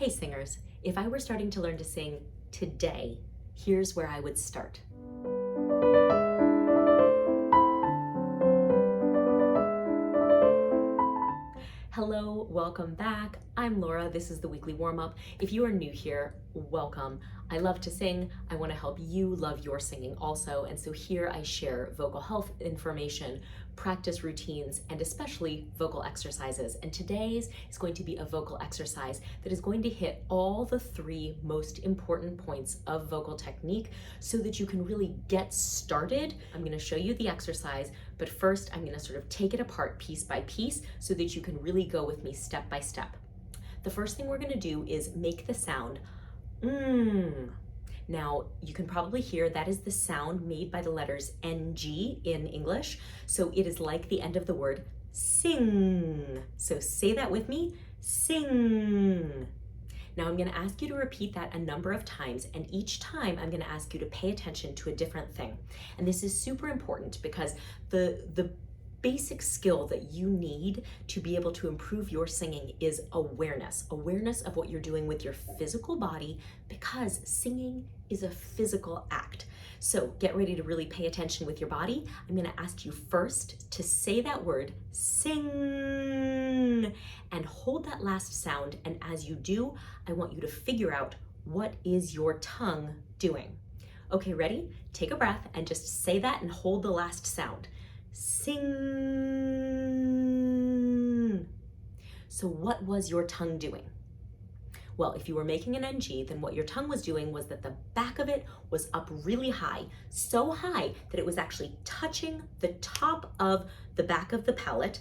Hey singers, if I were starting to learn to sing today, here's where I would start. Hello, welcome back. I'm Laura. This is the weekly warm-up. If you are new here, welcome. I love to sing. I want to help you love your singing also. And so here I share vocal health information, practice routines, and especially vocal exercises. And today's is going to be a vocal exercise that is going to hit all the three most important points of vocal technique so that you can really get started. I'm going to show you the exercise, but first I'm going to sort of take it apart piece by piece so that you can really go with me step by step. The first thing we're going to do is make the sound Now, you can probably hear that is the sound made by the letters NG in English. So it is like the end of the word sing. So say that with me, sing. Now I'm going to ask you to repeat that a number of times, and each time I'm going to ask you to pay attention to a different thing. And this is super important because the basic skill that you need to be able to improve your singing is awareness of what you're doing with your physical body, because singing is a physical act. So get ready to really pay attention with your body. I'm going to ask you first to say that word, sing, and hold that last sound. And as you do, I want you to figure out what is your tongue doing. Okay, ready? Take a breath and just say that and hold the last sound. Sing. So what was your tongue doing? Well, if you were making an NG, then what your tongue was doing was that the back of it was up really high, so high that it was actually touching the top of the back of the palate,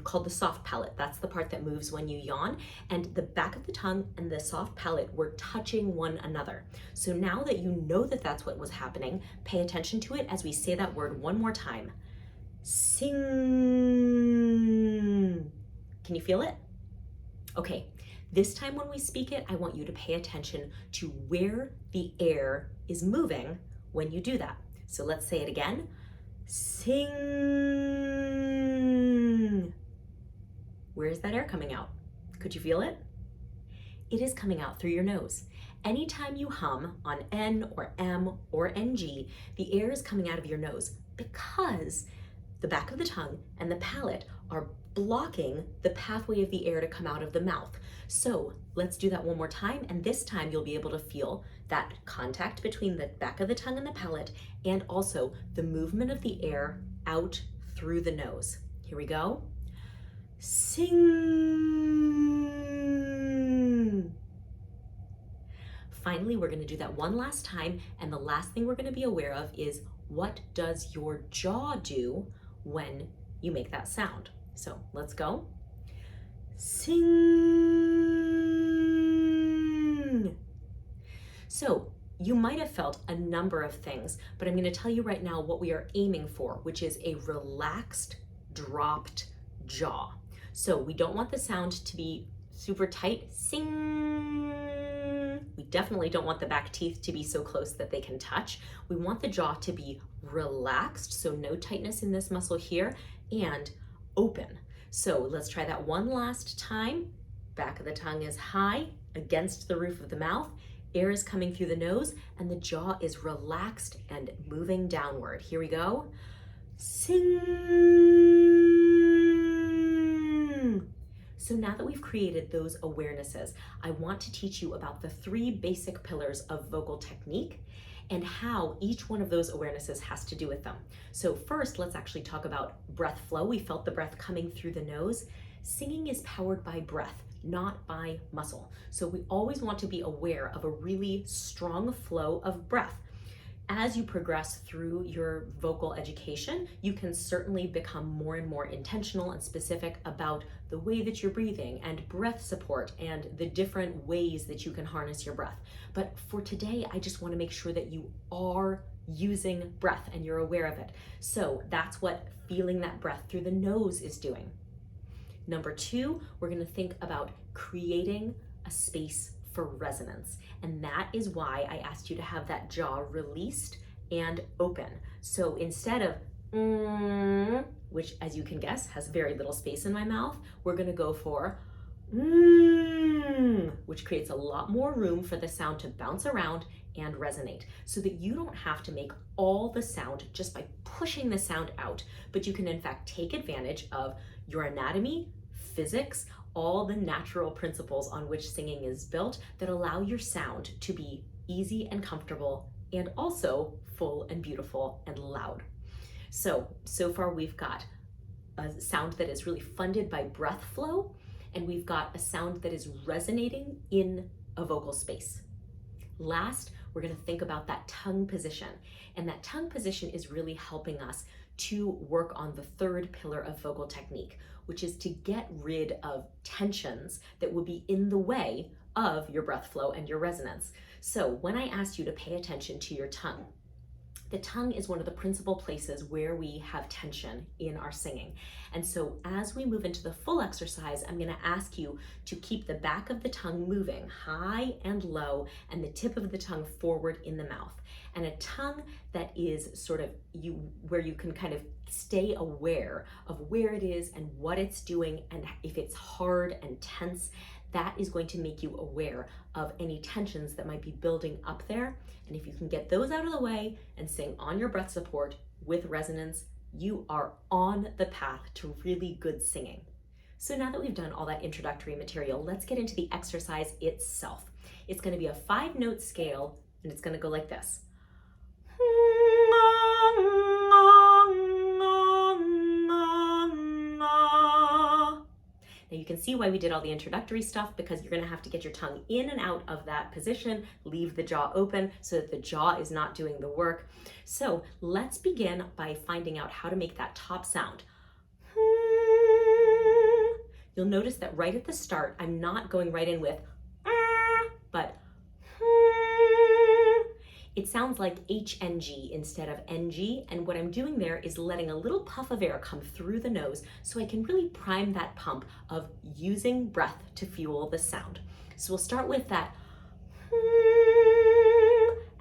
called the soft palate. That's the part that moves when you yawn. And the back of the tongue and the soft palate were touching one another. So now that you know that that's what was happening, pay attention to it as we say that word one more time. Sing. Can you feel it? Okay, this time when we speak it, I want you to pay attention to where the air is moving when you do that. So let's say it again. Sing. Where is that air coming out? Could you feel it? It is coming out through your nose. Anytime you hum on N or M or NG, the air is coming out of your nose because the back of the tongue and the palate are blocking the pathway of the air to come out of the mouth. So let's do that one more time, and this time you'll be able to feel that contact between the back of the tongue and the palate, and also the movement of the air out through the nose. Here we go. Sing. Finally, we're going to do that one last time, and the last thing we're going to be aware of is, what does your jaw do when you make that sound? So let's go. Sing. So you might have felt a number of things, but I'm going to tell you right now what we are aiming for, which is a relaxed, dropped jaw. So we don't want the sound to be super tight. Sing. We definitely don't want the back teeth to be so close that they can touch. We want the jaw to be relaxed, so no tightness in this muscle here, and open. So let's try that one last time. Back of the tongue is high against the roof of the mouth. Air is coming through the nose, and the jaw is relaxed and moving downward. Here we go. Sing. So now that we've created those awarenesses, I want to teach you about the three basic pillars of vocal technique and how each one of those awarenesses has to do with them. So first, let's actually talk about breath flow. We felt the breath coming through the nose. Singing is powered by breath, not by muscle. So we always want to be aware of a really strong flow of breath. As you progress through your vocal education, you can certainly become more and more intentional and specific about the way that you're breathing and breath support and the different ways that you can harness your breath. But for today, I just want to make sure that you are using breath and you're aware of it. So that's what feeling that breath through the nose is doing. Number two, we're going to think about creating a space for resonance. And that is why I asked you to have that jaw released and open. So instead of which as you can guess has very little space in my mouth, we're gonna go for which creates a lot more room for the sound to bounce around and resonate, so that you don't have to make all the sound just by pushing the sound out, but you can in fact take advantage of your anatomy, physics, all the natural principles on which singing is built that allow your sound to be easy and comfortable and also full and beautiful and loud. So far we've got a sound that is really funded by breath flow, and we've got a sound that is resonating in a vocal space. Last, we're going to think about that tongue position, and that tongue position is really helping us to work on the third pillar of vocal technique, which is to get rid of tensions that would be in the way of your breath flow and your resonance. So when I asked you to pay attention to your tongue, the tongue is one of the principal places where we have tension in our singing. And so as we move into the full exercise, I'm going to ask you to keep the back of the tongue moving high and low and the tip of the tongue forward in the mouth. And a tongue that is sort of where you can kind of stay aware of where it is and what it's doing, and if it's hard and tense, that is going to make you aware of any tensions that might be building up there. And if you can get those out of the way and sing on your breath support with resonance, you are on the path to really good singing. So now that we've done all that introductory material, let's get into the exercise itself. It's going to be a 5-note scale, and it's going to go like this. Now you can see why we did all the introductory stuff, because you're going to have to get your tongue in and out of that position, leave the jaw open so that the jaw is not doing the work. So let's begin by finding out how to make that top sound. You'll notice that right at the start, I'm not going right in with, but it sounds like HNG instead of NG, and what I'm doing there is letting a little puff of air come through the nose so I can really prime that pump of using breath to fuel the sound. So we'll start with that,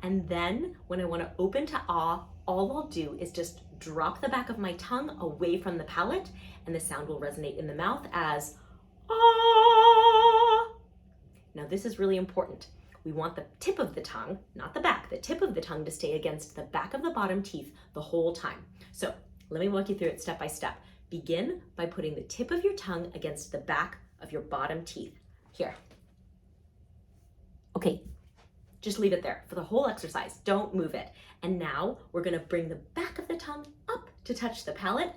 and then when I want to open to ah, all I'll do is just drop the back of my tongue away from the palate, and the sound will resonate in the mouth as ah. Now this is really important. We want the tip of the tongue, not the back, the tip of the tongue to stay against the back of the bottom teeth the whole time. So let me walk you through it step by step. Begin by putting the tip of your tongue against the back of your bottom teeth. Here. Okay, just leave it there for the whole exercise. Don't move it. And now we're going to bring the back of the tongue up to touch the palate.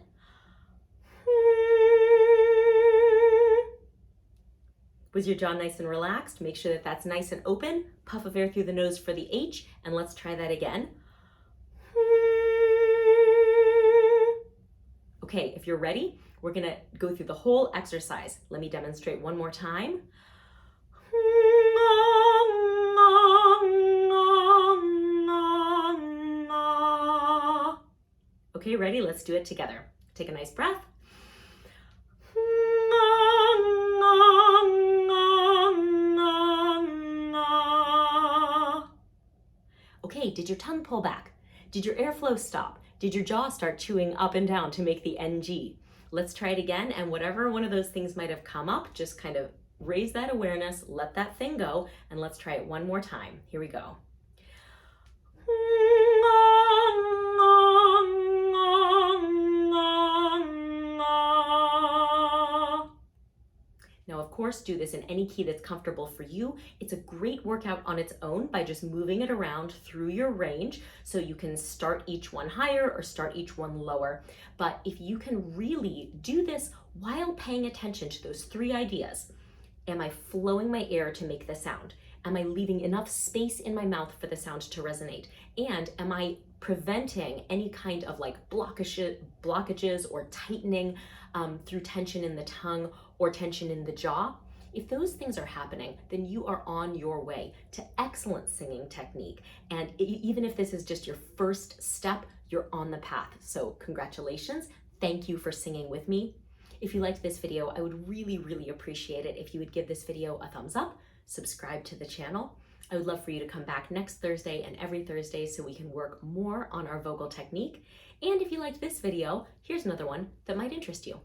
Was your jaw nice and relaxed? Make sure that that's nice and open. Puff of air through the nose for the H, and let's try that again. Okay, if you're ready, we're gonna go through the whole exercise. Let me demonstrate one more time. Okay, ready? Let's do it together. Take a nice breath. Okay, did your tongue pull back? Did your airflow stop? Did your jaw start chewing up and down to make the NG? Let's try it again, and whatever one of those things might have come up, just kind of raise that awareness, let that thing go, and let's try it one more time. Here we go. Now, of course, do this in any key that's comfortable for you. It's a great workout on its own by just moving it around through your range, so you can start each one higher or start each one lower. But if you can really do this while paying attention to those 3 ideas, am I flowing my air to make the sound? Am I leaving enough space in my mouth for the sound to resonate? And am I preventing any kind of like blockages or tightening through tension in the tongue or tension in the jaw? If those things are happening, then you are on your way to excellent singing technique. And even if this is just your first step, you're on the path. So congratulations. Thank you for singing with me. If you liked this video, I would really, really appreciate it if you would give this video a thumbs up, subscribe to the channel. I would love for you to come back next Thursday and every Thursday so we can work more on our vocal technique. And if you liked this video, here's another one that might interest you.